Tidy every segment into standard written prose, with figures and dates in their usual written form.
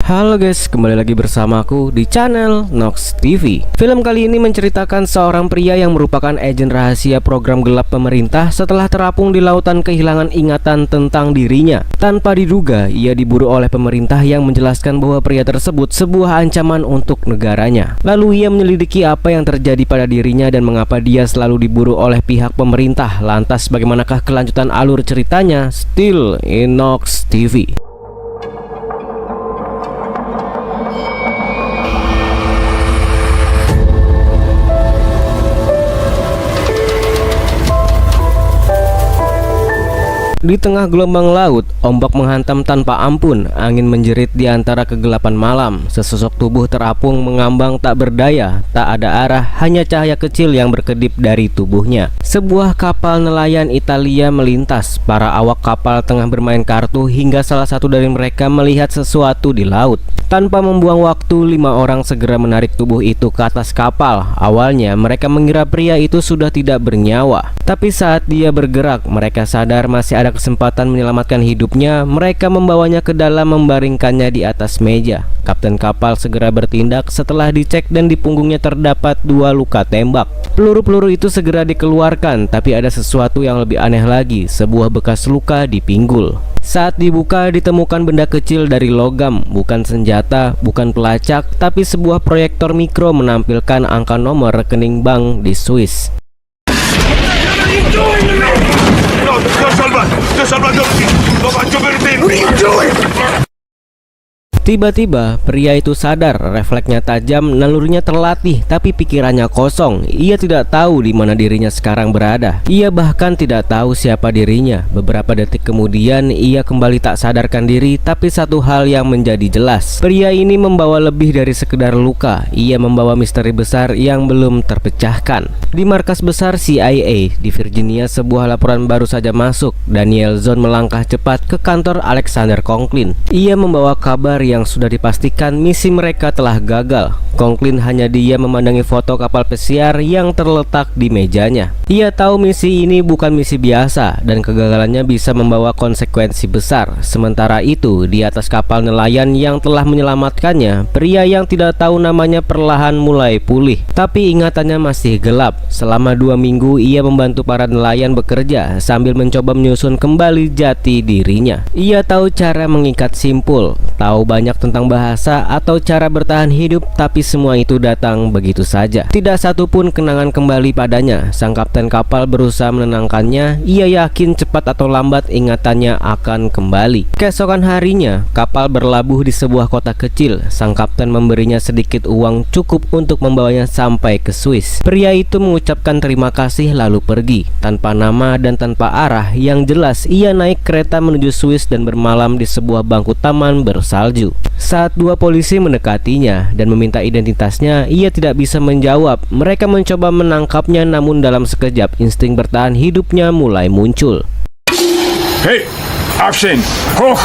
Halo guys, kembali lagi bersamaku di channel Nox TV. Film kali ini menceritakan seorang pria yang merupakan agen rahasia program gelap pemerintah setelah terapung di lautan kehilangan ingatan tentang dirinya. Tanpa diduga, ia diburu oleh pemerintah yang menjelaskan bahwa pria tersebut sebuah ancaman untuk negaranya. Lalu ia menyelidiki apa yang terjadi pada dirinya dan mengapa dia selalu diburu oleh pihak pemerintah. Lantas bagaimanakah kelanjutan alur ceritanya? Still in Nox TV. Di tengah gelombang laut, ombak menghantam tanpa ampun, angin menjerit di antara kegelapan malam. Sesosok tubuh terapung mengambang tak berdaya, tak ada arah, hanya cahaya kecil yang berkedip dari tubuhnya. Sebuah kapal nelayan Italia melintas, para awak kapal tengah bermain kartu hingga salah satu dari mereka melihat sesuatu di laut. Tanpa membuang waktu, 5 orang segera menarik tubuh itu ke atas kapal. Awalnya mereka mengira pria itu sudah tidak bernyawa, tapi saat dia bergerak, mereka sadar masih ada kesempatan menyelamatkan hidupnya. Mereka membawanya ke dalam, membaringkannya di atas meja. Kapten kapal segera bertindak. Setelah dicek dan di punggungnya terdapat 2 luka tembak. Peluru-peluru itu segera dikeluarkan, tapi ada sesuatu yang lebih aneh lagi, sebuah bekas luka di pinggul. Saat dibuka, ditemukan benda kecil dari logam, bukan senjata, bukan pelacak, tapi sebuah proyektor mikro menampilkan angka nomor rekening bank di Swiss. Tiba-tiba pria itu sadar, refleksnya tajam, nalurinya terlatih, tapi pikirannya kosong. Ia tidak tahu di mana dirinya sekarang berada. Ia bahkan tidak tahu siapa dirinya. Beberapa detik kemudian ia kembali tak sadarkan diri, tapi satu hal yang menjadi jelas. Pria ini membawa lebih dari sekedar luka. Ia membawa misteri besar yang belum terpecahkan. Di markas besar CIA di Virginia, sebuah laporan baru saja masuk. Daniel Zone melangkah cepat ke kantor Alexander Conklin. Ia membawa kabar yang sudah dipastikan misi mereka telah gagal. Conklin hanya diam memandangi foto kapal pesiar yang terletak di mejanya. Ia tahu misi ini bukan misi biasa dan kegagalannya bisa membawa konsekuensi besar. Sementara itu, di atas kapal nelayan yang telah menyelamatkannya, pria yang tidak tahu namanya perlahan mulai pulih. Tapi ingatannya masih gelap. Selama 2 minggu ia membantu para nelayan bekerja sambil mencoba menyusun kembali jati dirinya. Ia tahu cara mengikat simpul, tahu banyak tentang bahasa atau cara bertahan hidup, tapi semua itu datang begitu saja. Tidak satu pun kenangan kembali padanya. Sang kapten kapal berusaha menenangkannya. Ia yakin cepat atau lambat ingatannya akan kembali. Keesokan harinya, kapal berlabuh di sebuah kota kecil. Sang kapten memberinya sedikit uang cukup untuk membawanya sampai ke Swiss. Pria itu mengucapkan terima kasih lalu pergi tanpa nama dan tanpa arah. Yang jelas ia naik kereta menuju Swiss dan bermalam di sebuah bangku taman bersalju. Saat 2 polisi mendekatinya dan meminta identitasnya, ia tidak bisa menjawab. Mereka mencoba menangkapnya, namun dalam sekejap insting bertahan hidupnya mulai muncul. Hey, Action! Hoch!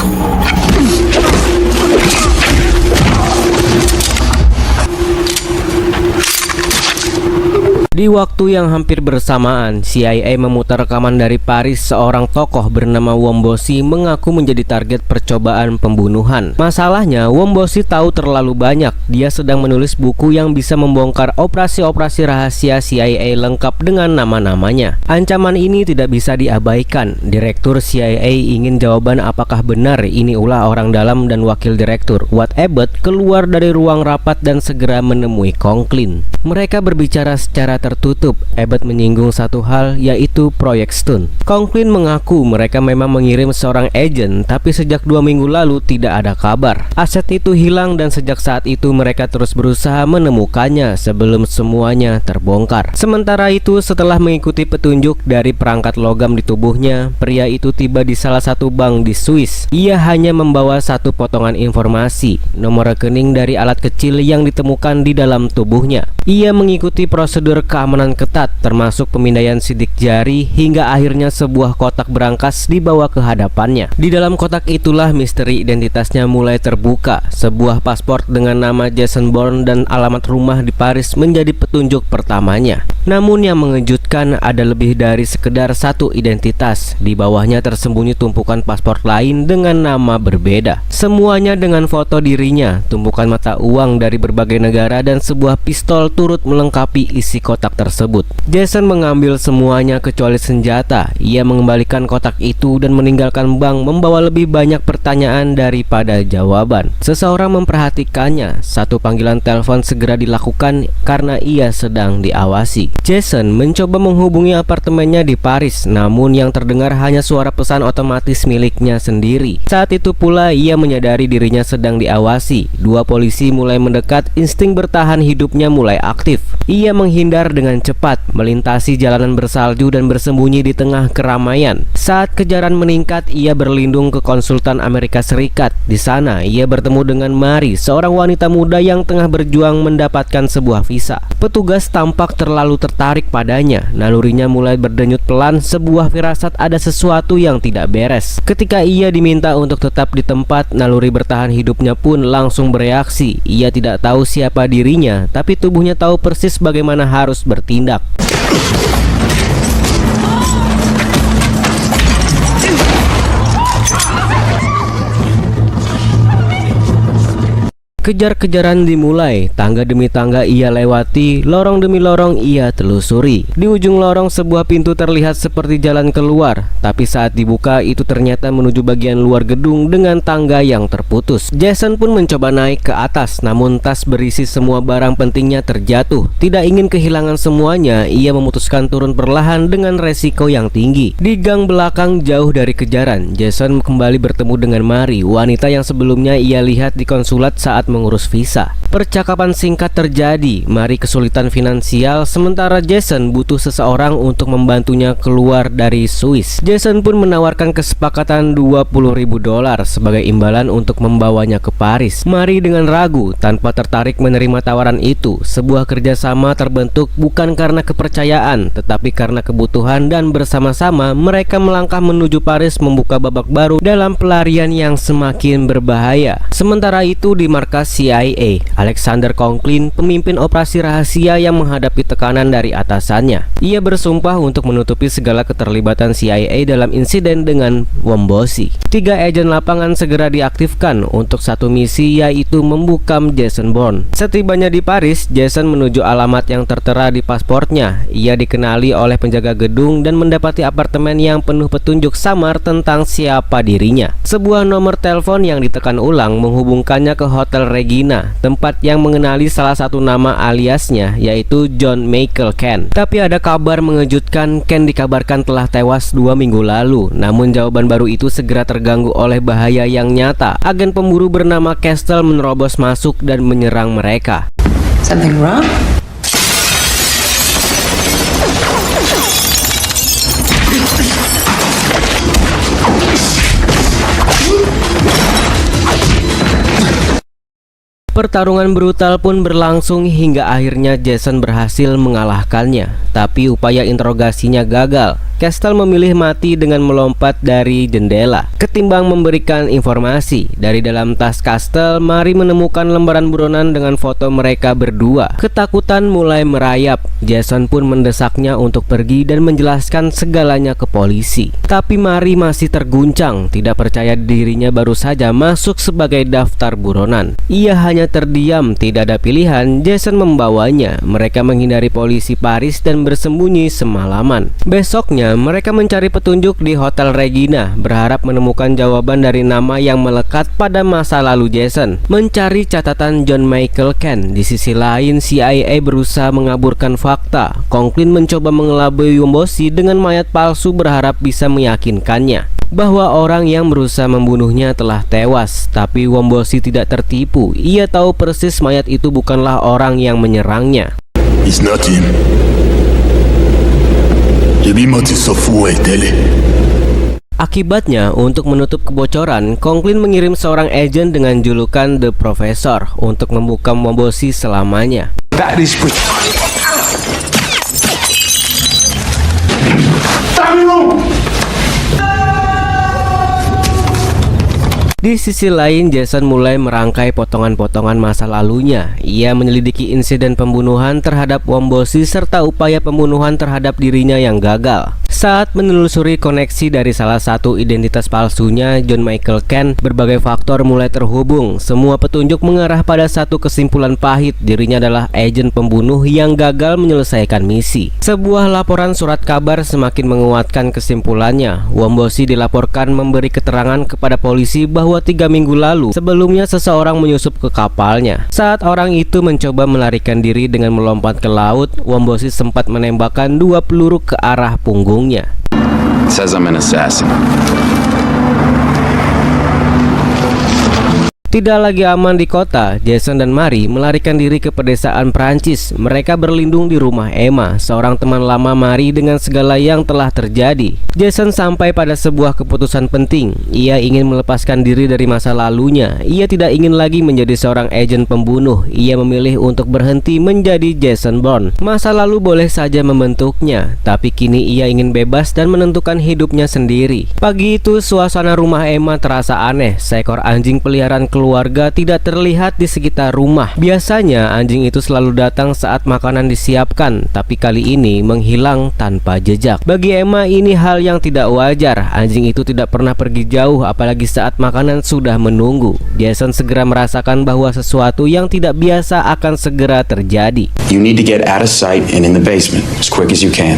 Di waktu yang hampir bersamaan, CIA memutar rekaman dari Paris. Seorang tokoh bernama Wombosi mengaku menjadi target percobaan pembunuhan. Masalahnya, Wombosi tahu terlalu banyak. Dia sedang menulis buku yang bisa membongkar operasi-operasi rahasia CIA lengkap dengan nama-namanya. Ancaman ini tidak bisa diabaikan. Direktur CIA ingin jawaban apakah benar ini ulah orang dalam, dan wakil direktur Watt Abbott keluar dari ruang rapat dan segera menemui Conklin. Mereka berbicara secara tertutup. Abbott menyinggung satu hal, yaitu proyek Stone. Conklin mengaku mereka memang mengirim seorang agen, tapi sejak 2 minggu lalu tidak ada kabar. Aset itu hilang dan sejak saat itu mereka terus berusaha menemukannya sebelum semuanya terbongkar. Sementara itu, setelah mengikuti petunjuk dari perangkat logam di tubuhnya, pria itu tiba di salah satu bank di Swiss. Ia hanya membawa satu potongan informasi, nomor rekening dari alat kecil yang ditemukan di dalam tubuhnya. Ia mengikuti prosedur keamanan ketat termasuk pemindaian sidik jari hingga akhirnya sebuah kotak berangkas dibawa ke hadapannya. Di dalam kotak itulah misteri identitasnya mulai terbuka. Sebuah paspor dengan nama Jason Bourne dan alamat rumah di Paris menjadi petunjuk pertamanya. Namun yang mengejutkan ada lebih dari sekedar satu identitas. Di bawahnya tersembunyi tumpukan paspor lain dengan nama berbeda. Semuanya dengan foto dirinya, tumpukan mata uang dari berbagai negara dan sebuah pistol turut melengkapi isi kotak tersebut. Jason mengambil semuanya kecuali senjata. Ia mengembalikan kotak itu dan meninggalkan bank membawa lebih banyak pertanyaan daripada jawaban. Seseorang memperhatikannya. Satu panggilan telepon segera dilakukan karena ia sedang diawasi. Jason mencoba menghubungi apartemennya di Paris, namun yang terdengar hanya suara pesan otomatis miliknya sendiri. Saat itu pula ia menyadari dirinya sedang diawasi. Dua polisi mulai mendekat, insting bertahan hidupnya mulai aktif. Ia menghindar dengan cepat, melintasi jalanan bersalju dan bersembunyi di tengah keramaian. Saat kejaran meningkat, ia berlindung ke konsultan Amerika Serikat. Di sana, ia bertemu dengan Mari, seorang wanita muda yang tengah berjuang mendapatkan sebuah visa. Petugas tampak terlalu tertarik padanya. Nalurinya mulai berdenyut pelan, sebuah firasat ada sesuatu yang tidak beres. Ketika ia diminta untuk tetap di tempat, naluri bertahan hidupnya pun langsung bereaksi. Ia tidak tahu siapa dirinya, tapi tubuhnya tahu persis bagaimana harus bertindak. Kejar-kejaran dimulai, tangga demi tangga ia lewati, lorong demi lorong ia telusuri. Di ujung lorong sebuah pintu terlihat seperti jalan keluar, tapi saat dibuka itu ternyata menuju bagian luar gedung dengan tangga yang terputus. Jason pun mencoba naik ke atas, namun tas berisi semua barang pentingnya terjatuh. Tidak ingin kehilangan semuanya, ia memutuskan turun perlahan dengan resiko yang tinggi. Di gang belakang jauh dari kejaran, Jason kembali bertemu dengan Mari, wanita yang sebelumnya ia lihat di konsulat saat mengurus visa. Percakapan singkat terjadi. Mari kesulitan finansial, sementara Jason butuh seseorang untuk membantunya keluar dari Swiss. Jason pun menawarkan kesepakatan $20.000 sebagai imbalan untuk membawanya ke Paris. Mari dengan ragu, tanpa tertarik menerima tawaran itu. Sebuah kerjasama terbentuk bukan karena kepercayaan, tetapi karena kebutuhan, dan bersama-sama mereka melangkah menuju Paris, membuka babak baru dalam pelarian yang semakin berbahaya. Sementara itu di markas CIA, Alexander Conklin, pemimpin operasi rahasia yang menghadapi tekanan dari atasannya. Ia bersumpah untuk menutupi segala keterlibatan CIA dalam insiden dengan Wombosi. 3 agen lapangan segera diaktifkan untuk satu misi, yaitu membukam Jason Bourne. Setibanya di Paris, Jason menuju alamat yang tertera di pasportnya. Ia dikenali oleh penjaga gedung dan mendapati apartemen yang penuh petunjuk samar tentang siapa dirinya. Sebuah nomor telepon yang ditekan ulang menghubungkannya ke Hotel Regina, tempat yang mengenali salah satu nama aliasnya, yaitu John Michael Ken. Tapi ada kabar mengejutkan, Ken dikabarkan telah tewas 2 minggu lalu. Namun jawaban baru itu segera terganggu oleh bahaya yang nyata. Agen pemburu bernama Castle menerobos masuk dan menyerang mereka. Something wrong? Pertarungan brutal pun berlangsung hingga akhirnya Jason berhasil mengalahkannya. Tapi upaya interogasinya gagal. Castle memilih mati dengan melompat dari jendela ketimbang memberikan informasi. Dari dalam tas Castle, Mari menemukan lembaran buronan dengan foto mereka berdua. Ketakutan mulai merayap. Jason pun mendesaknya untuk pergi dan menjelaskan segalanya ke polisi. Tapi Mari masih terguncang, tidak percaya dirinya baru saja masuk sebagai daftar buronan. Ia hanya terdiam, tidak ada pilihan. Jason membawanya. Mereka menghindari polisi Paris dan bersembunyi semalaman. Besoknya mereka mencari petunjuk di Hotel Regina, berharap menemukan jawaban dari nama yang melekat pada masa lalu Jason. Mencari catatan John Michael Ken. Di sisi lain, CIA berusaha mengaburkan fakta. Conklin mencoba mengelabui Wombosi dengan mayat palsu, berharap bisa meyakinkannya bahwa orang yang berusaha membunuhnya telah tewas. Tapi Wombosi tidak tertipu. Ia tahu persis mayat itu bukanlah orang yang menyerangnya. It's not him. Akibatnya, untuk menutup kebocoran, Conklin mengirim seorang agen dengan julukan The Professor untuk membukam Wombosi selamanya. Di sisi lain, Jason mulai merangkai potongan-potongan masa lalunya. Ia menyelidiki insiden pembunuhan terhadap Womboshi serta upaya pembunuhan terhadap dirinya yang gagal. Saat menelusuri koneksi dari salah satu identitas palsunya, John Michael Ken, berbagai faktor mulai terhubung. Semua petunjuk mengarah pada satu kesimpulan pahit, dirinya adalah agen pembunuh yang gagal menyelesaikan misi. Sebuah laporan surat kabar semakin menguatkan kesimpulannya. Womboshi dilaporkan memberi keterangan kepada polisi bahwa 3 minggu lalu sebelumnya seseorang menyusup ke kapalnya. Saat orang itu mencoba melarikan diri dengan melompat ke laut, Womboshi sempat menembakkan 2 peluru ke arah punggungnya. Says I'm an assassin. Tidak lagi aman di kota, Jason dan Marie melarikan diri ke pedesaan Prancis. Mereka berlindung di rumah Emma, seorang teman lama Marie, dengan segala yang telah terjadi. Jason sampai pada sebuah keputusan penting. Ia ingin melepaskan diri dari masa lalunya. Ia tidak ingin lagi menjadi seorang agen pembunuh. Ia memilih untuk berhenti menjadi Jason Bourne. Masa lalu boleh saja membentuknya, tapi kini ia ingin bebas dan menentukan hidupnya sendiri. Pagi itu, suasana rumah Emma terasa aneh. Seekor anjing peliharaan keluarga tidak terlihat di sekitar rumah. Biasanya anjing itu selalu datang saat makanan disiapkan, tapi kali ini menghilang tanpa jejak. Bagi Emma ini hal yang tidak wajar. Anjing itu tidak pernah pergi jauh, apalagi saat makanan sudah menunggu. Jason segera merasakan bahwa sesuatu yang tidak biasa akan segera terjadi. You need to get out of sight and in the basement as quick as you can.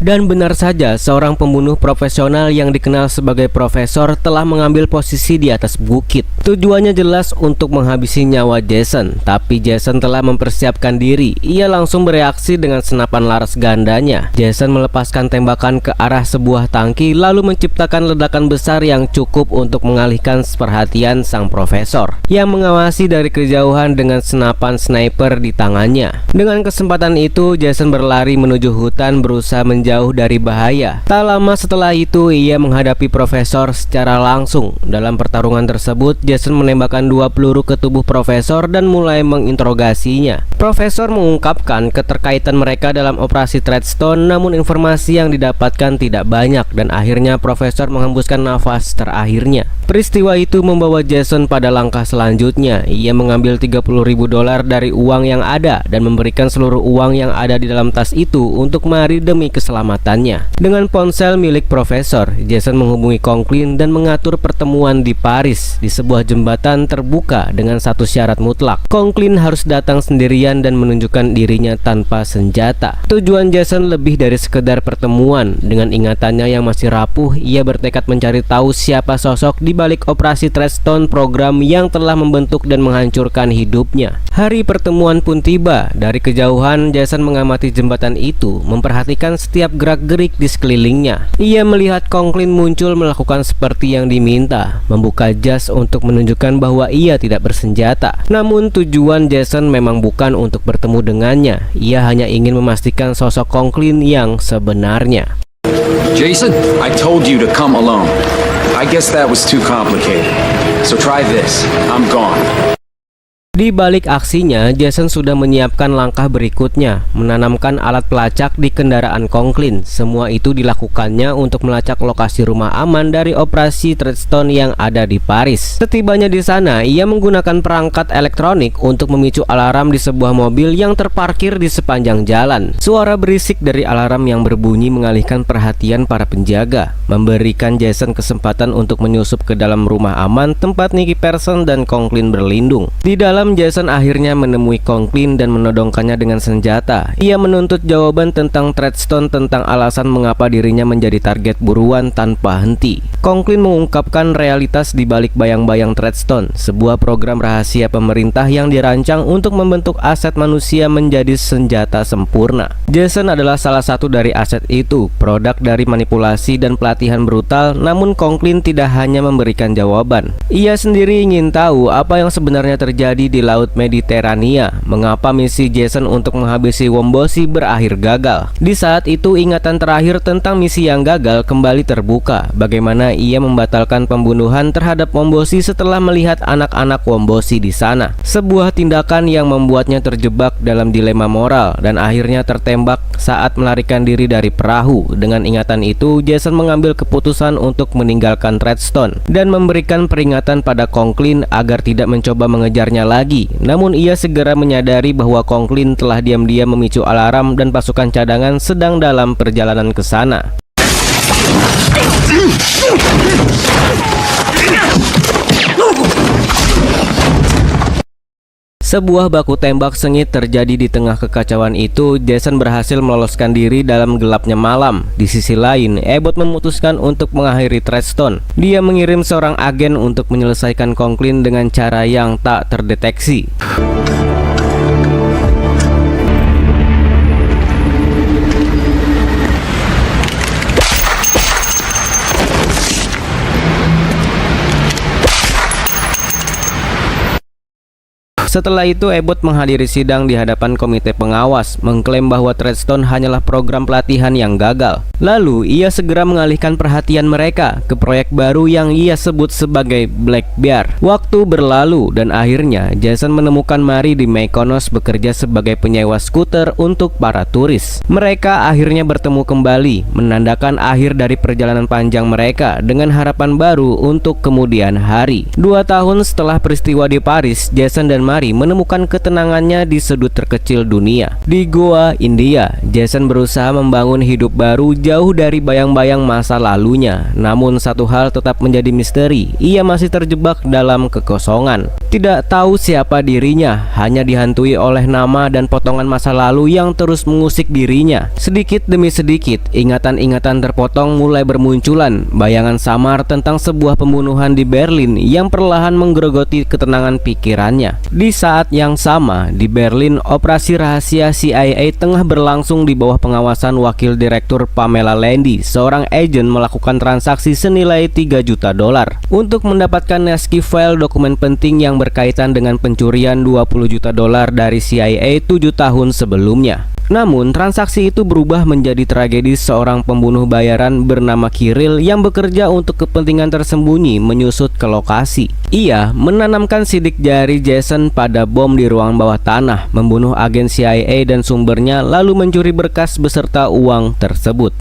Dan benar saja, seorang pembunuh profesional yang dikenal sebagai profesor telah mengambil posisi di atas bukit. Tujuannya jelas untuk menghabisi nyawa Jason, tapi Jason telah mempersiapkan diri. Ia langsung bereaksi dengan senapan laras gandanya. Jason melepaskan tembakan ke arah sebuah tangki, lalu menciptakan ledakan besar yang cukup untuk mengalihkan perhatian sang profesor yang mengawasi dari kejauhan dengan senapan sniper di tangannya. Dengan kesempatan itu, Jason berlari menuju hutan, berusaha jauh dari bahaya. Tak lama setelah itu, ia menghadapi profesor secara langsung. Dalam pertarungan tersebut, Jason menembakkan 2 peluru ke tubuh profesor dan mulai menginterogasinya. Profesor mengungkapkan keterkaitan mereka dalam operasi Treadstone, namun informasi yang didapatkan tidak banyak dan akhirnya profesor menghembuskan nafas terakhirnya. Peristiwa itu membawa Jason pada langkah selanjutnya. Ia mengambil $30.000 dari uang yang ada dan memberikan seluruh uang yang ada di dalam tas itu untuk Marie demi keselamatannya. Dengan ponsel milik profesor, Jason menghubungi Conklin dan mengatur pertemuan di Paris di sebuah jembatan terbuka dengan satu syarat mutlak. Conklin harus datang sendirian dan menunjukkan dirinya tanpa senjata. Tujuan Jason lebih dari sekedar pertemuan. Dengan ingatannya yang masih rapuh, ia bertekad mencari tahu siapa sosok di balik operasi Treadstone, program yang telah membentuk dan menghancurkan hidupnya. Hari pertemuan pun tiba. Dari kejauhan, Jason mengamati jembatan itu, memperhatikan setiap gerak-gerik di sekelilingnya. Ia melihat Conklin muncul melakukan seperti yang diminta, membuka jas untuk menunjukkan bahwa ia tidak bersenjata. Namun tujuan Jason memang bukan untuk bertemu dengannya. Ia hanya ingin memastikan sosok Conklin yang sebenarnya. Jason, I told you to come alone. I guess that was too complicated. So try this. I'm gone. Di balik aksinya, Jason sudah menyiapkan langkah berikutnya, menanamkan alat pelacak di kendaraan Conklin. Semua itu dilakukannya untuk melacak lokasi rumah aman dari operasi Treadstone yang ada di Paris. Setibanya di sana, ia menggunakan perangkat elektronik untuk memicu alarm di sebuah mobil yang terparkir di sepanjang jalan. Suara berisik dari alarm yang berbunyi mengalihkan perhatian para penjaga, memberikan Jason kesempatan untuk menyusup ke dalam rumah aman tempat Nicky Pearson dan Conklin berlindung. Di dalam, Jason akhirnya menemui Conklin dan menodongkannya dengan senjata. Ia menuntut jawaban tentang Treadstone, tentang alasan mengapa dirinya menjadi target buruan tanpa henti. Conklin mengungkapkan realitas di balik bayang-bayang Treadstone, sebuah program rahasia pemerintah yang dirancang untuk membentuk aset manusia menjadi senjata sempurna. Jason adalah salah satu dari aset itu, produk dari manipulasi dan pelatihan brutal. Namun Conklin tidak hanya memberikan jawaban. Ia sendiri ingin tahu apa yang sebenarnya terjadi di Laut Mediterania. Mengapa misi Jason untuk menghabisi Wombosi berakhir gagal? Di saat itu ingatan terakhir tentang misi yang gagal kembali terbuka. Bagaimana ia membatalkan pembunuhan terhadap Wombosi setelah melihat anak-anak Wombosi di sana. Sebuah tindakan yang membuatnya terjebak dalam dilema moral dan akhirnya tertembak saat melarikan diri dari perahu. Dengan ingatan itu, Jason mengambil keputusan untuk meninggalkan Treadstone dan memberikan peringatan pada Conklin agar tidak mencoba mengejarnya lagi. Namun ia segera menyadari bahwa Conklin telah diam-diam memicu alarm dan pasukan cadangan sedang dalam perjalanan ke sana. Sebuah baku tembak sengit terjadi di tengah kekacauan itu. Jason berhasil meloloskan diri dalam gelapnya malam. Di sisi lain, Abbott memutuskan untuk mengakhiri Treadstone. Dia mengirim seorang agen untuk menyelesaikan Conklin dengan cara yang tak terdeteksi. Setelah itu, Abbott menghadiri sidang di hadapan komite pengawas, mengklaim bahwa Treadstone hanyalah program pelatihan yang gagal. Lalu, ia segera mengalihkan perhatian mereka ke proyek baru yang ia sebut sebagai Black Bear. Waktu berlalu dan akhirnya Jason menemukan Mary di Mykonos bekerja sebagai penyewa skuter untuk para turis. Mereka akhirnya bertemu kembali, menandakan akhir dari perjalanan panjang mereka dengan harapan baru untuk kemudian hari. 2 tahun setelah peristiwa di Paris, Jason dan Mary menemukan ketenangannya di sudut terkecil dunia. Di Goa, India, Jason berusaha membangun hidup baru jauh dari bayang-bayang masa lalunya. Namun satu hal tetap menjadi misteri, ia masih terjebak dalam kekosongan. Tidak tahu siapa dirinya, hanya dihantui oleh nama dan potongan masa lalu yang terus mengusik dirinya. Sedikit demi sedikit, ingatan-ingatan terpotong mulai bermunculan. Bayangan samar tentang sebuah pembunuhan di Berlin yang perlahan menggerogoti ketenangan pikirannya. Di saat yang sama, di Berlin, operasi rahasia CIA tengah berlangsung di bawah pengawasan Wakil Direktur Pamela Landy, seorang agen melakukan transaksi senilai $3 juta untuk mendapatkan naskah file dokumen penting yang berkaitan dengan pencurian $20 juta dari CIA 7 tahun sebelumnya. Namun, transaksi itu berubah menjadi tragedi seorang pembunuh bayaran bernama Kirill yang bekerja untuk kepentingan tersembunyi menyusut ke lokasi. Ia menanamkan sidik jari Jason pada bom di ruang bawah tanah, membunuh agen CIA dan sumbernya, lalu mencuri berkas beserta uang tersebut.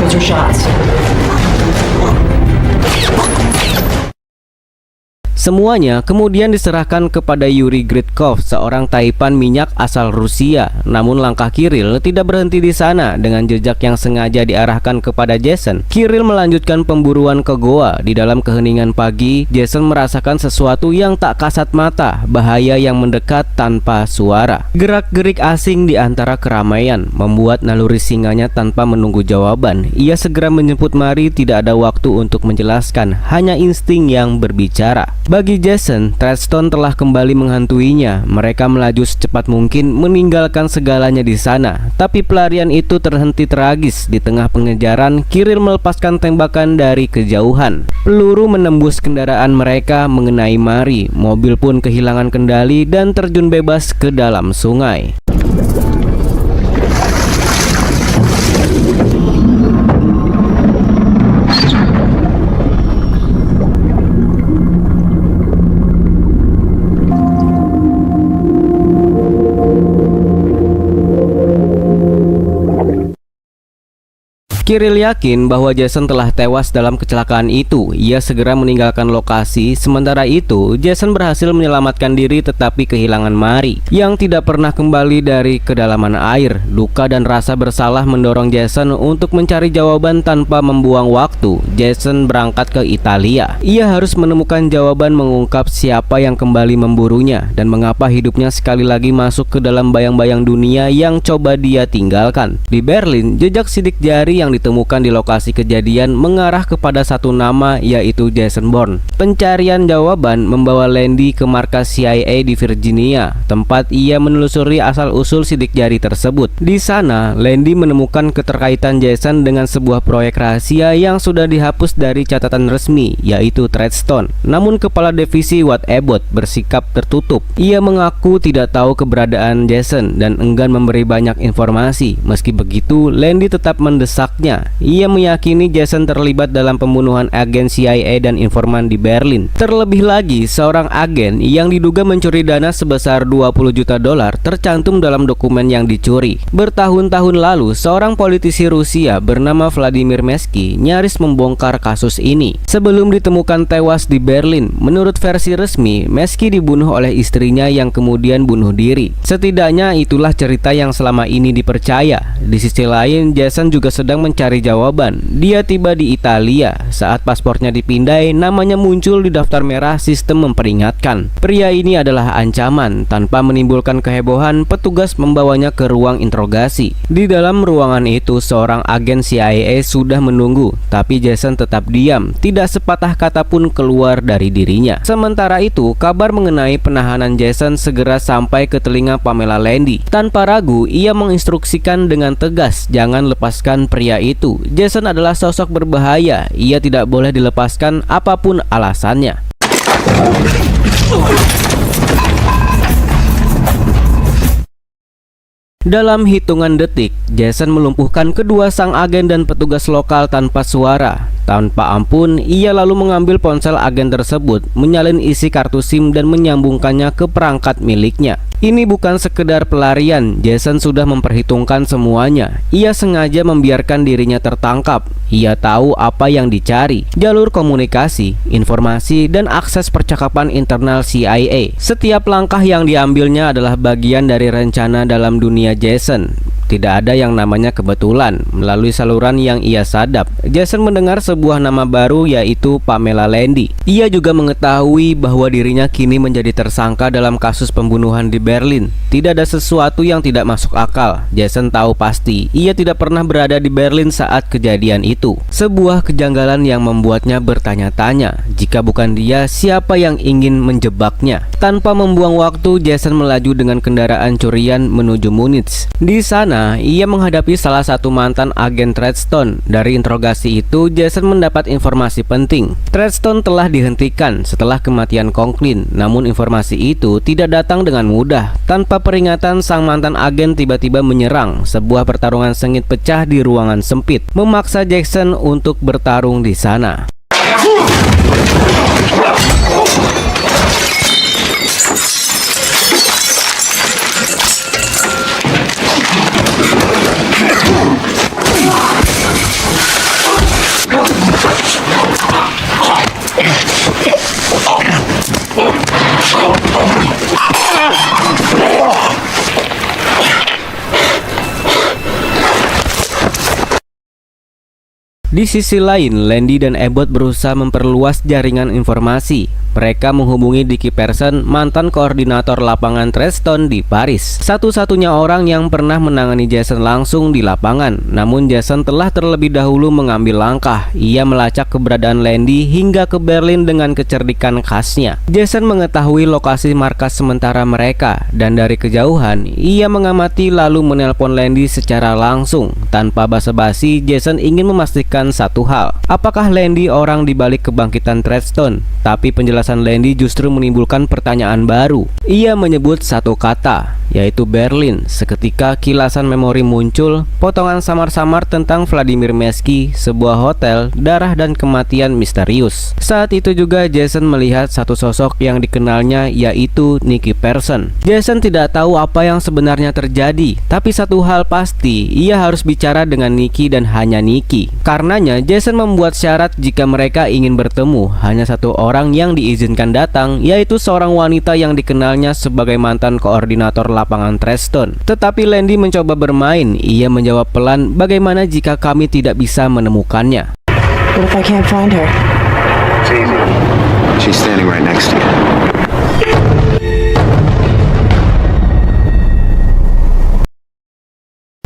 Those are shots. Semuanya kemudian diserahkan kepada Yuri Gritkov, seorang taipan minyak asal Rusia. Namun langkah Kirill tidak berhenti di sana. Dengan jejak yang sengaja diarahkan kepada Jason, Kirill melanjutkan pemburuan ke Goa. Di dalam keheningan pagi, Jason merasakan sesuatu yang tak kasat mata, bahaya yang mendekat tanpa suara. Gerak-gerik asing di antara keramaian membuat naluri singanya tanpa menunggu jawaban. Ia segera menjemput Mary, tidak ada waktu untuk menjelaskan, hanya insting yang berbicara. Bagi Jason, Treadstone telah kembali menghantuinya. Mereka melaju secepat mungkin, meninggalkan segalanya di sana. Tapi pelarian itu terhenti tragis. Di tengah pengejaran, Kirill melepaskan tembakan dari kejauhan. Peluru menembus kendaraan mereka, mengenai Mary. Mobil pun kehilangan kendali dan terjun bebas ke dalam sungai. Kirill yakin bahwa Jason telah tewas dalam kecelakaan itu. Ia segera meninggalkan lokasi. Sementara itu, Jason berhasil menyelamatkan diri tetapi kehilangan Mary yang tidak pernah kembali dari kedalaman air. Duka dan rasa bersalah mendorong Jason untuk mencari jawaban tanpa membuang waktu. Jason berangkat ke Italia. Ia harus menemukan jawaban mengungkap siapa yang kembali memburunya dan mengapa hidupnya sekali lagi masuk ke dalam bayang-bayang dunia yang coba dia tinggalkan. Di Berlin, jejak sidik jari yang ditemukan di lokasi kejadian mengarah kepada satu nama, yaitu Jason Bourne. Pencarian jawaban membawa Landy ke markas CIA di Virginia, tempat ia menelusuri asal-usul sidik jari tersebut. Di sana, Landy menemukan keterkaitan Jason dengan sebuah proyek rahasia yang sudah dihapus dari catatan resmi, yaitu Treadstone. Namun kepala divisi Watt Abbott bersikap tertutup. Ia mengaku tidak tahu keberadaan Jason dan enggan memberi banyak informasi. Meski begitu, Landy tetap mendesaknya. Ia meyakini Jason terlibat dalam pembunuhan agen CIA dan informan di Berlin. Terlebih lagi, seorang agen yang diduga mencuri dana sebesar 20 juta dolar tercantum dalam dokumen yang dicuri. Bertahun-tahun lalu, seorang politisi Rusia bernama Vladimir Mesky nyaris membongkar kasus ini. Sebelum ditemukan tewas di Berlin, menurut versi resmi, Mesky dibunuh oleh istrinya yang kemudian bunuh diri. Setidaknya itulah cerita yang selama ini dipercaya. Di sisi lain, Jason juga sedang mencari jawaban. Dia tiba di Italia. Saat paspornya dipindai, namanya muncul di daftar merah sistem memperingatkan. Pria ini adalah ancaman. Tanpa menimbulkan kehebohan, petugas membawanya ke ruang interogasi. Di dalam ruangan itu, seorang agen CIA sudah menunggu, tapi Jason tetap diam, tidak sepatah kata pun keluar dari dirinya. Sementara itu, kabar mengenai penahanan Jason segera sampai ke telinga Pamela Landy. Tanpa ragu, ia menginstruksikan dengan tegas, jangan lepaskan pria itu. Jason adalah sosok berbahaya, ia tidak boleh dilepaskan apapun alasannya. Dalam hitungan detik, Jason melumpuhkan kedua sang agen dan petugas lokal tanpa suara. Tanpa ampun, ia lalu mengambil ponsel agen tersebut, menyalin isi kartu SIM dan menyambungkannya ke perangkat miliknya. Ini bukan sekedar pelarian, Jason sudah memperhitungkan semuanya. Ia sengaja membiarkan dirinya tertangkap. Ia tahu apa yang dicari, jalur komunikasi, informasi, dan akses percakapan internal CIA. Setiap langkah yang diambilnya adalah bagian dari rencana dalam dunia Jason. Tidak ada yang namanya kebetulan. Melalui saluran yang ia sadap, Jason mendengar sebuah nama baru, yaitu Pamela Landy. Ia juga mengetahui bahwa dirinya kini menjadi tersangka dalam kasus pembunuhan di Berlin. Tidak ada sesuatu yang tidak masuk akal. Jason tahu pasti ia tidak pernah berada di Berlin saat kejadian itu. Sebuah kejanggalan yang membuatnya bertanya-tanya, jika bukan dia, siapa yang ingin menjebaknya? Tanpa membuang waktu, Jason melaju dengan kendaraan curian menuju Munich. Di sana, ia menghadapi salah satu mantan agen Treadstone. Dari interogasi itu, Jason mendapat informasi penting. Treadstone telah dihentikan setelah kematian Conklin. Namun informasi itu tidak datang dengan mudah. Tanpa peringatan, sang mantan agen tiba-tiba menyerang. Sebuah pertarungan sengit pecah di ruangan sempit, memaksa Jason untuk bertarung di sana. Di sisi lain, Landy dan Abbott berusaha memperluas jaringan informasi. Mereka menghubungi Dicky Pearson, mantan koordinator lapangan Treadstone di Paris. Satu-satunya orang yang pernah menangani Jason langsung di lapangan. Namun Jason telah terlebih dahulu mengambil langkah. Ia melacak keberadaan Landy hingga ke Berlin dengan kecerdikan khasnya. Jason mengetahui lokasi markas sementara mereka, dan dari kejauhan ia mengamati lalu menelpon Landy secara langsung. Tanpa basa-basi, Jason ingin memastikan satu hal. Apakah Landy orang di balik kebangkitan Treadstone? Tapi penjelasan Landy justru menimbulkan pertanyaan baru. Ia menyebut satu kata, yaitu Berlin. Seketika kilasan memori muncul, potongan samar-samar tentang Vladimir Mesky, sebuah hotel, darah dan kematian misterius. Saat itu juga Jason melihat satu sosok yang dikenalnya, yaitu Nicky Pearson. Jason tidak tahu apa yang sebenarnya terjadi, tapi satu hal pasti, ia harus bicara dengan Nicky dan hanya Nicky. Karenanya Jason membuat syarat jika mereka ingin bertemu, hanya satu orang yang diizinkan datang, yaitu seorang wanita yang dikenalnya sebagai mantan koordinator lapangan Treadstone. Tetapi Landy mencoba bermain. Ia menjawab pelan, bagaimana jika kami tidak bisa menemukannya? What if I can't find her? It's easy. She's standing right next to you.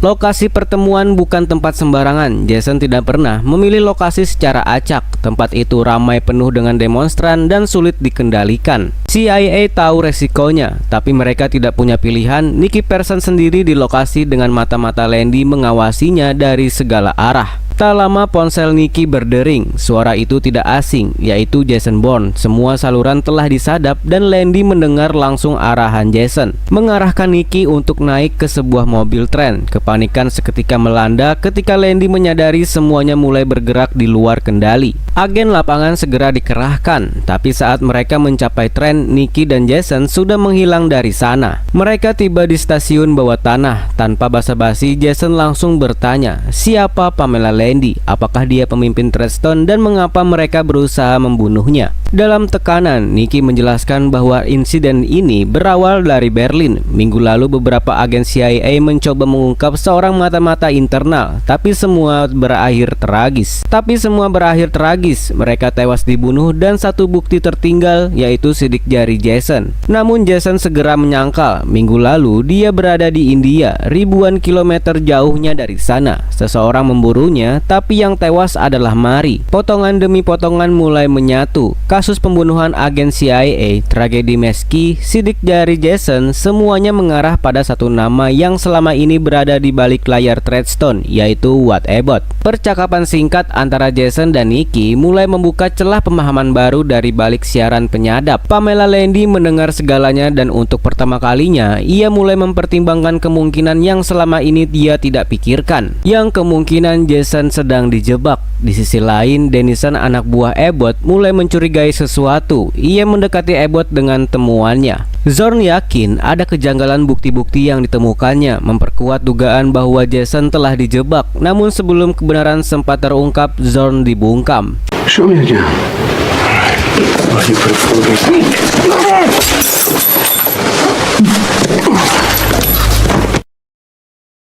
Lokasi pertemuan bukan tempat sembarangan. Jason tidak pernah memilih lokasi secara acak. Tempat itu ramai penuh dengan demonstran dan sulit dikendalikan. CIA tahu resikonya, tapi mereka tidak punya pilihan. Nicky Pearson sendiri di lokasi dengan mata-mata Landy mengawasinya dari segala arah. Tak lama ponsel Nicky berdering. Suara itu tidak asing, yaitu Jason Bourne. Semua saluran telah disadap dan Landy mendengar langsung arahan Jason, mengarahkan Nicky untuk naik ke sebuah mobil tren. Kepanikan seketika melanda ketika Landy menyadari semuanya mulai bergerak di luar kendali. Agen lapangan segera dikerahkan, tapi saat mereka mencapai tren, Nicky dan Jason sudah menghilang dari sana. Mereka tiba di stasiun bawah tanah. Tanpa basa-basi, Jason langsung bertanya, siapa Pamela Landy? Apakah dia pemimpin Treadstone dan mengapa mereka berusaha membunuhnya? Dalam tekanan, Nicky menjelaskan bahwa insiden ini berawal dari Berlin. Minggu lalu beberapa agen CIA mencoba mengungkap seorang mata-mata internal, tapi semua berakhir tragis. Mereka tewas dibunuh dan satu bukti tertinggal, yaitu sidik jari Jason. Namun Jason segera menyangkal, minggu lalu dia berada di India, ribuan kilometer jauhnya dari sana. Seseorang memburunya, tapi yang tewas adalah Mary. Potongan demi potongan mulai menyatu. Kasus pembunuhan agen CIA, tragedi Mesky, sidik jari Jason, semuanya mengarah pada satu nama yang selama ini berada di balik layar Treadstone, yaitu Watt Abbott. Percakapan singkat antara Jason dan Nicky mulai membuka celah pemahaman baru dari balik siaran penyadap. Pamela Landy mendengar segalanya dan untuk pertama kalinya ia mulai mempertimbangkan kemungkinan yang selama ini dia tidak pikirkan, yang kemungkinan Jason sedang dijebak. Di sisi lain, Dennison, anak buah Abbott, mulai mencurigai sesuatu. Ia mendekati Abbott dengan temuannya. Zorn yakin ada kejanggalan bukti-bukti yang ditemukannya, memperkuat dugaan bahwa Jason telah dijebak. Namun sebelum kebenaran sempat terungkap, Zorn dibungkam. Show me again. Why you put a fool in?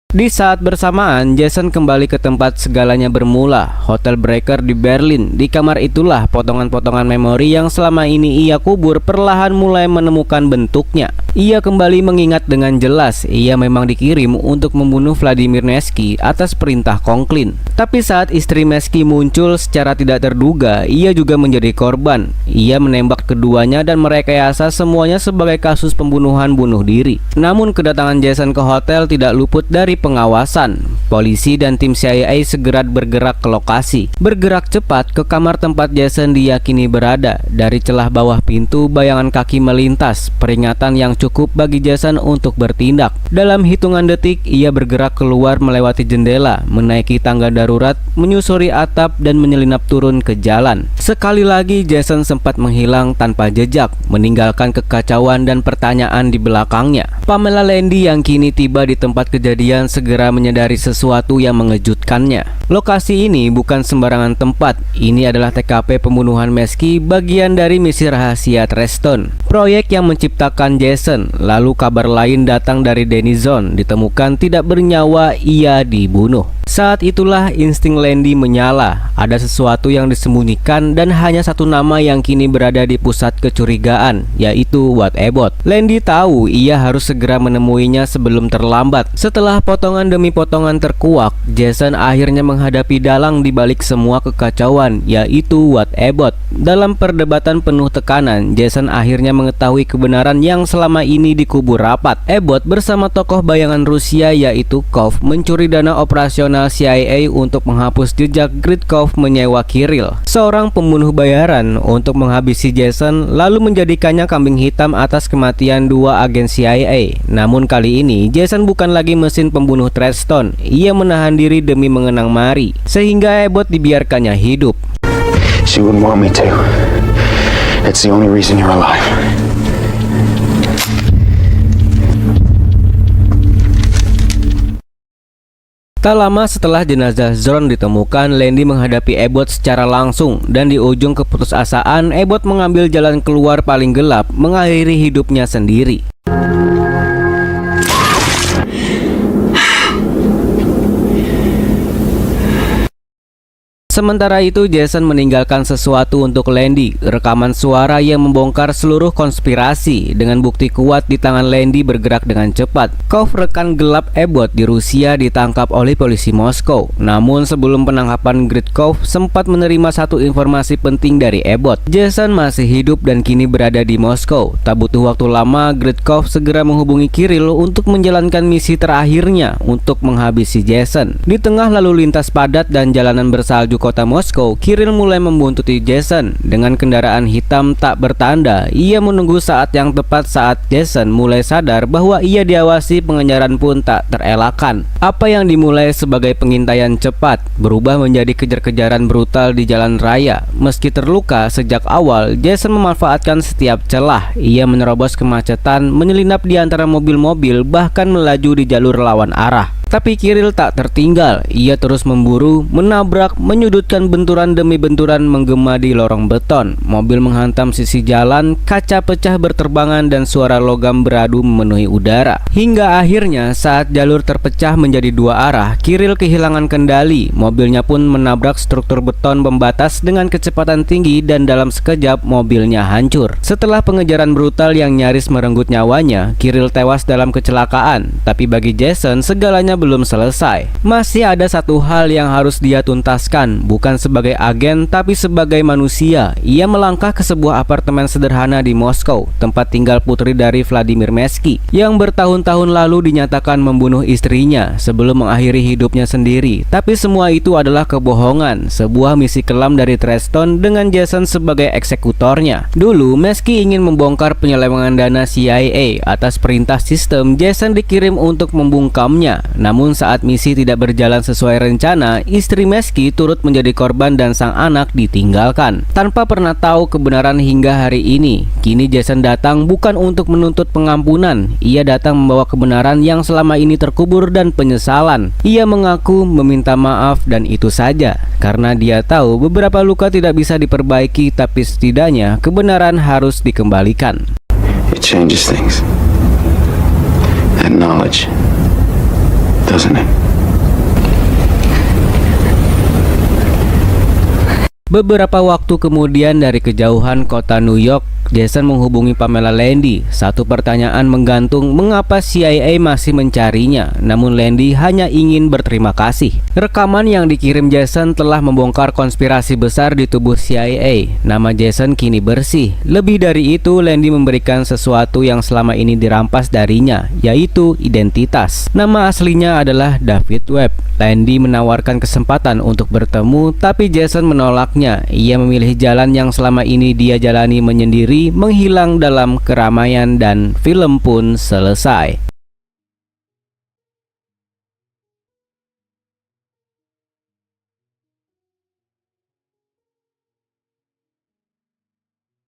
Di saat bersamaan, Jason kembali ke tempat segalanya bermula, Hotel Breaker di Berlin. Di kamar itulah potongan-potongan memori yang selama ini ia kubur perlahan mulai menemukan bentuknya. Ia kembali mengingat dengan jelas, ia memang dikirim untuk membunuh Vladimir Nevsky atas perintah Conklin. Tapi saat istri Nevsky muncul secara tidak terduga, ia juga menjadi korban. Ia menembak keduanya dan merekayasa semuanya sebagai kasus pembunuhan bunuh diri. Namun kedatangan Jason ke hotel tidak luput dari pengawasan. Polisi dan tim CIA segera bergerak ke lokasi. Bergerak cepat ke kamar tempat Jason diyakini berada. Dari celah bawah pintu, bayangan kaki melintas, peringatan yang cukup bagi Jason untuk bertindak. Dalam hitungan detik, ia bergerak keluar melewati jendela, menaiki tangga darurat, menyusuri atap dan menyelinap turun ke jalan. Sekali lagi Jason sempat menghilang tanpa jejak, meninggalkan kekacauan dan pertanyaan di belakangnya. Pamela Landy yang kini tiba di tempat kejadian segera menyadari sesuatu yang mengejutkannya. Lokasi ini bukan sembarangan tempat. Ini adalah TKP pembunuhan Mesky, bagian dari misi rahasia Treadstone, proyek yang menciptakan Jason. Lalu kabar lain datang dari Dennison, ditemukan tidak bernyawa, ia dibunuh. Saat itulah insting Landy menyala. Ada sesuatu yang disembunyikan dan hanya satu nama yang kini berada di pusat kecurigaan, yaitu Watt Abbott. Landy tahu ia harus segera menemuinya sebelum terlambat. Setelah potongan demi potongan terkuak, Jason akhirnya menghadapi dalang di balik semua kekacauan, yaitu Watt Abbott. Dalam perdebatan penuh tekanan, Jason akhirnya mengetahui kebenaran yang selama ini dikubur rapat. Abbott bersama tokoh bayangan Rusia yaitu Kov mencuri dana operasional CIA untuk menghapus jejak Gritkov menyewa Kirill, seorang pembunuh bayaran, untuk menghabisi Jason, lalu menjadikannya kambing hitam atas kematian dua agen CIA. Namun kali ini Jason bukan lagi mesin pembunuh Treadstone. Ia menahan diri demi mengenang Mary, sehingga Abbott dibiarkannya hidup. She wouldn't want me to. That's the only reason you're alive. Tak lama setelah jenazah Zorn ditemukan, Landy menghadapi Abbott secara langsung, dan di ujung keputusasaan, Abbott mengambil jalan keluar paling gelap, mengakhiri hidupnya sendiri. Sementara itu Jason meninggalkan sesuatu untuk Landy, rekaman suara yang membongkar seluruh konspirasi. Dengan bukti kuat di tangan, Landy bergerak dengan cepat. Kov, rekan gelap Abbott di Rusia, ditangkap oleh polisi Moskow. Namun sebelum penangkapan, Gridkov sempat menerima satu informasi penting dari Abbott. Jason masih hidup dan kini berada di Moskow. Tak butuh waktu lama, Gridkov segera menghubungi Kirill untuk menjalankan misi terakhirnya untuk menghabisi Jason. Di tengah lalu lintas padat dan jalanan bersalju kota Moskow, Kirill mulai membuntuti Jason. Dengan kendaraan hitam tak bertanda, ia menunggu saat yang tepat. Saat Jason mulai sadar bahwa ia diawasi, pengejaran pun tak terelakkan. Apa yang dimulai sebagai pengintaian cepat berubah menjadi kejar-kejaran brutal di jalan raya. Meski terluka sejak awal, Jason memanfaatkan setiap celah. Ia menerobos kemacetan, menyelinap di antara mobil-mobil, bahkan melaju di jalur lawan arah. Tapi Kirill tak tertinggal. Ia terus memburu, menabrak, menyudutkan, benturan demi benturan menggema di lorong beton. Mobil menghantam sisi jalan, kaca pecah berterbangan dan suara logam beradu memenuhi udara. Hingga akhirnya saat jalur terpecah menjadi dua arah, Kirill kehilangan kendali. Mobilnya pun menabrak struktur beton pembatas dengan kecepatan tinggi dan dalam sekejap mobilnya hancur. Setelah pengejaran brutal yang nyaris merenggut nyawanya, Kirill tewas dalam kecelakaan. Tapi bagi Jason, segalanya belum selesai. Masih ada satu hal yang harus dia tuntaskan, bukan sebagai agen tapi sebagai manusia. Ia melangkah ke sebuah apartemen sederhana di Moskow, tempat tinggal putri dari Vladimir Mesky, yang bertahun-tahun lalu dinyatakan membunuh istrinya sebelum mengakhiri hidupnya sendiri. Tapi semua itu adalah kebohongan, sebuah misi kelam dari Treston dengan Jason sebagai eksekutornya. Dulu Mesky ingin membongkar penyelewengan dana CIA. Atas perintah sistem, Jason dikirim untuk membungkamnya. Namun saat misi tidak berjalan sesuai rencana, istri Mesky turut menjadi korban dan sang anak ditinggalkan. Tanpa pernah tahu kebenaran hingga hari ini, kini Jason datang bukan untuk menuntut pengampunan. Ia datang membawa kebenaran yang selama ini terkubur dan penyesalan. Ia mengaku meminta maaf dan itu saja. Karena dia tahu beberapa luka tidak bisa diperbaiki, tapi setidaknya kebenaran harus dikembalikan. It changes things. That knowledge, doesn't it? Beberapa waktu kemudian dari kejauhan kota New York, Jason menghubungi Pamela Landy. Satu pertanyaan menggantung, mengapa CIA masih mencarinya? Namun Landy hanya ingin berterima kasih. Rekaman yang dikirim Jason telah membongkar konspirasi besar di tubuh CIA. Nama Jason kini bersih. Lebih dari itu, Landy memberikan sesuatu yang selama ini dirampas darinya, yaitu identitas. Nama aslinya adalah David Webb. Landy menawarkan kesempatan untuk bertemu, tapi Jason menolaknya. Ia memilih jalan yang selama ini dia jalani menyendiri, menghilang dalam keramaian, dan film pun selesai.